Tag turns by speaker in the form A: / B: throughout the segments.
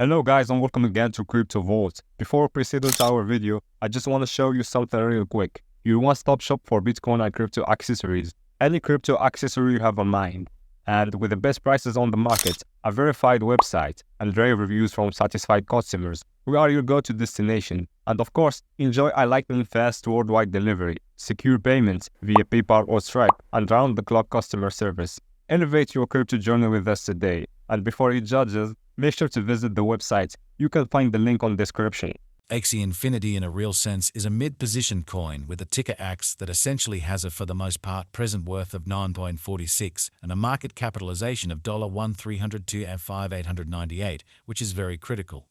A: Hello guys and welcome again to Crypto Vault. Before we proceed with our video, I just want to show you something real quick. Your one-stop shop for Bitcoin and crypto accessories. Any crypto accessory you have in mind. And with the best prices on the market, a verified website, and rave reviews from satisfied customers, we are your go-to destination. And of course, enjoy a lightning fast worldwide delivery, secure payments via PayPal or Stripe, and round-the-clock customer service. Elevate your crypto journey with us today. And before you judge us, make sure to visit the website. You can find the link on description.
B: Axie Infinity in a real sense is a mid-position coin with a ticker AX that essentially has a for the most part present worth of 9.46 and a market capitalization of $1,302,898, which is very critical.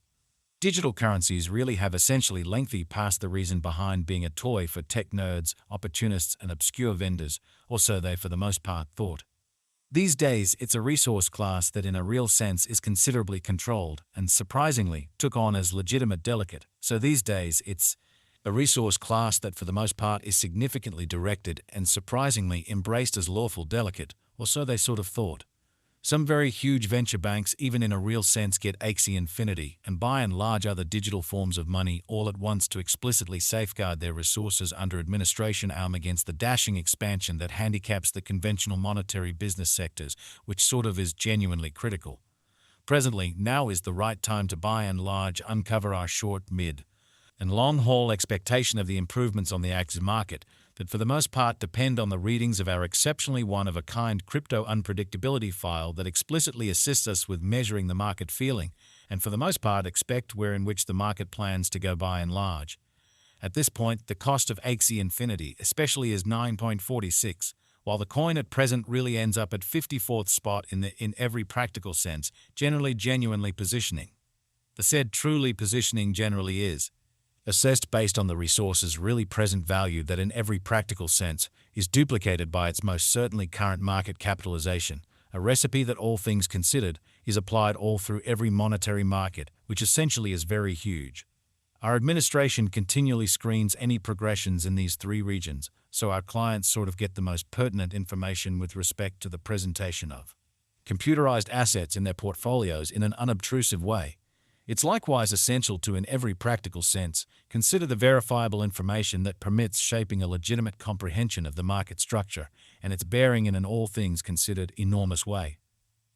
B: Digital currencies really have essentially lengthy past the reason behind being a toy for tech nerds, opportunists and obscure vendors, or so they for the most part thought. These days, it's a resource class that in a real sense is considerably controlled and, surprisingly, took on as legitimate delicate. So these days, it's a resource class that for the most part is significantly directed and surprisingly embraced as lawful delicate, or so they sort of thought. Some very huge venture banks even in a real sense get Axie Infinity and by and large other digital forms of money all at once to explicitly safeguard their resources under administration arm against the dashing expansion that handicaps the conventional monetary business sectors, which sort of is genuinely critical. Presently, now is the right time to by and large uncover our short, mid, and long-haul expectation of the improvements on the Axie market that for the most part depend on the readings of our exceptionally one-of-a-kind crypto unpredictability file that explicitly assists us with measuring the market feeling, and for the most part expect where in which the market plans to go by and large. At this point, the cost of Axie Infinity especially is 9.46, while the coin at present really ends up at 54th spot in every practical sense, generally genuinely positioning. The said truly positioning generally is assessed based on the resource's really present value that in every practical sense is duplicated by its most certainly current market capitalization, a recipe that all things considered is applied all through every monetary market, which essentially is very huge. Our administration continually screens any progressions in these three regions, so our clients sort of get the most pertinent information with respect to the presentation of computerized assets in their portfolios in an unobtrusive way. It's likewise essential to, in every practical sense, consider the verifiable information that permits shaping a legitimate comprehension of the market structure and its bearing in an all things considered enormous way.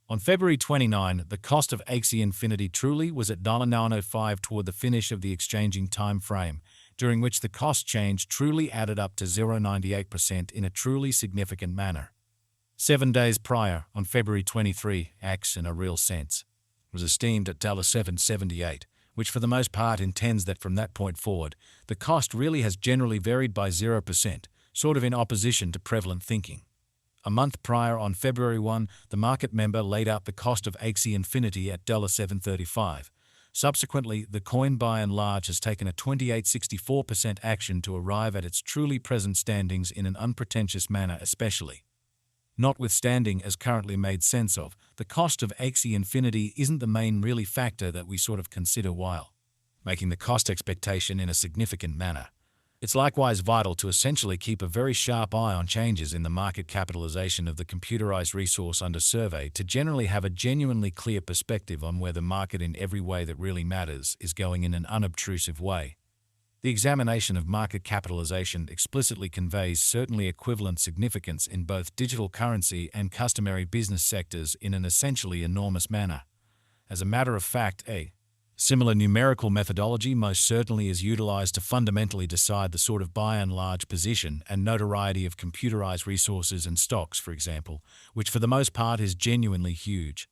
B: On February 29, the cost of Axie Infinity truly was at $9.05 toward the finish of the exchanging time frame, during which the cost change truly added up to 0.98% in a truly significant manner. 7 days prior, on February 23, Axie in a real sense was esteemed at $7.78, which for the most part intends that from that point forward, the cost really has generally varied by 0%, sort of in opposition to prevalent thinking. A month prior, on February 1, the market member laid out the cost of Axie Infinity at $7.35. Subsequently, the coin by and large has taken a 28.64% action to arrive at its truly present standings in an unpretentious manner especially. Notwithstanding, as currently made sense of, the cost of Axie Infinity isn't the main really factor that we sort of consider while making the cost expectation in a significant manner. It's likewise vital to essentially keep a very sharp eye on changes in the market capitalization of the computerized resource under survey to generally have a genuinely clear perspective on where the market in every way that really matters is going in an unobtrusive way. The examination of market capitalization explicitly conveys certainly equivalent significance in both digital currency and customary business sectors in an essentially enormous manner. As a matter of fact, a similar numerical methodology most certainly is utilized to fundamentally decide the sort of by and large position and notoriety of computerized resources and stocks, for example, which for the most part is genuinely huge.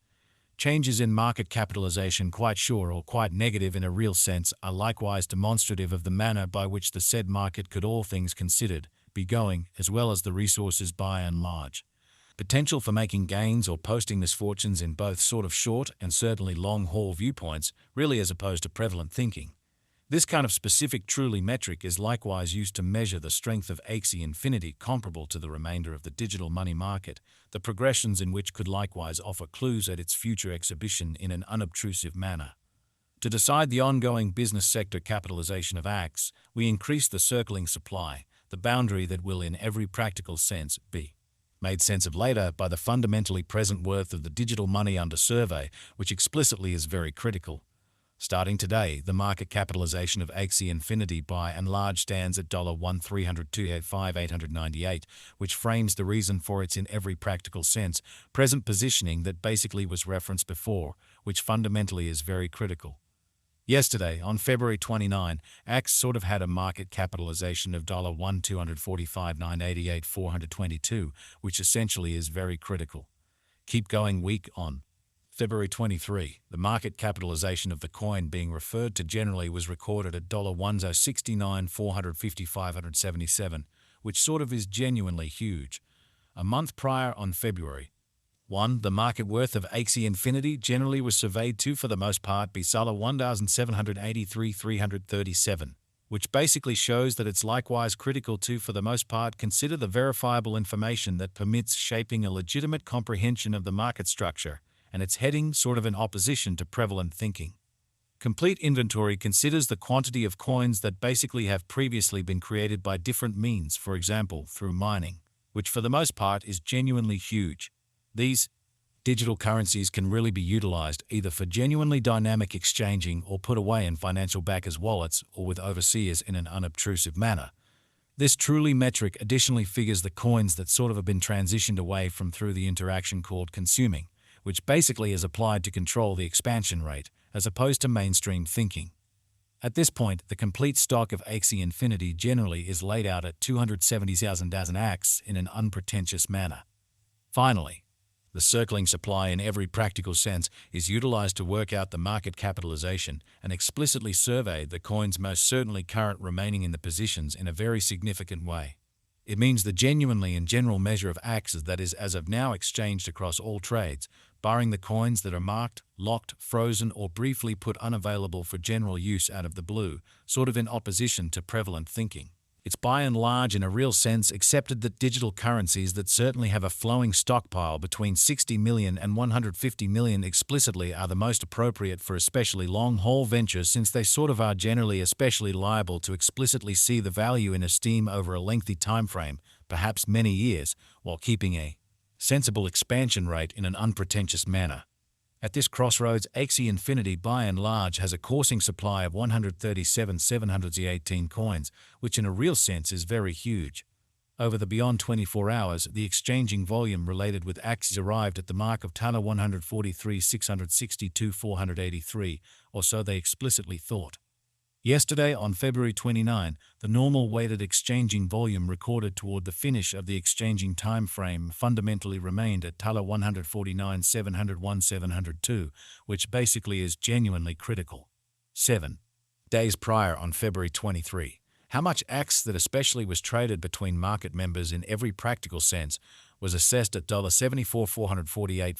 B: Changes in market capitalization, quite sure or quite negative in a real sense, are likewise demonstrative of the manner by which the said market could, all things considered, be going, as well as the resources by and large. Potential for making gains or posting misfortunes in both sort of short and certainly long-haul viewpoints, really as opposed to prevalent thinking. This kind of specific truly metric is likewise used to measure the strength of Axie Infinity comparable to the remainder of the digital money market, the progressions in which could likewise offer clues at its future exhibition in an unobtrusive manner. To decide the ongoing business sector capitalization of Axie, we increase the circling supply, the boundary that will in every practical sense be made sense of later by the fundamentally present worth of the digital money under survey, which explicitly is very critical. Starting today, the market capitalization of Axie Infinity by and large stands at $1,302,898, which frames the reason for its in every practical sense present positioning that basically was referenced before, which fundamentally is very critical. Yesterday, on February 29, Axie sort of had a market capitalization of $1,245,988,422, which essentially is very critical. Keep going week on. February 23, the market capitalization of the coin being referred to generally was recorded at $1,069,450,577, which sort of is genuinely huge. A month prior, on February 1, the market worth of Axie Infinity generally was surveyed to, for the most part, be $1,783,337, which basically shows that it's likewise critical to, for the most part, consider the verifiable information that permits shaping a legitimate comprehension of the market structure, and its heading sort of in opposition to prevalent thinking. Complete inventory considers the quantity of coins that basically have previously been created by different means, for example, through mining, which for the most part is genuinely huge. These digital currencies can really be utilized either for genuinely dynamic exchanging or put away in financial backers' wallets or with overseers in an unobtrusive manner. This truly metric additionally figures the coins that sort of have been transitioned away from through the interaction called consuming, which basically is applied to control the expansion rate, as opposed to mainstream thinking. At this point, the complete stock of Axie Infinity generally is laid out at 270,000 as an axe in an unpretentious manner. Finally, the circling supply in every practical sense is utilized to work out the market capitalization and explicitly survey the coins most certainly current remaining in the positions in a very significant way. It means the genuinely and general measure of axes that is as of now exchanged across all trades, barring the coins that are marked, locked, frozen, or briefly put unavailable for general use out of the blue, sort of in opposition to prevalent thinking. It's by and large, in a real sense, accepted that digital currencies that certainly have a flowing stockpile between 60 million and 150 million explicitly are the most appropriate for especially long-haul ventures, since they sort of are generally especially liable to explicitly see the value in esteem over a lengthy time frame, perhaps many years, while keeping a sensible expansion rate in an unpretentious manner. At this crossroads, Axie Infinity by and large has a coursing supply of 137,718 coins, which in a real sense is very huge. Over the beyond 24 hours, the exchanging volume related with Axie arrived at the mark of $143,662,483, or so they explicitly thought. Yesterday, on February 29, the normal weighted exchanging volume recorded toward the finish of the exchanging time frame fundamentally remained at $149,701,702, which basically is genuinely critical. 7 days prior, on February 23, how much Axie that especially was traded between market members in every practical sense was assessed at $74,448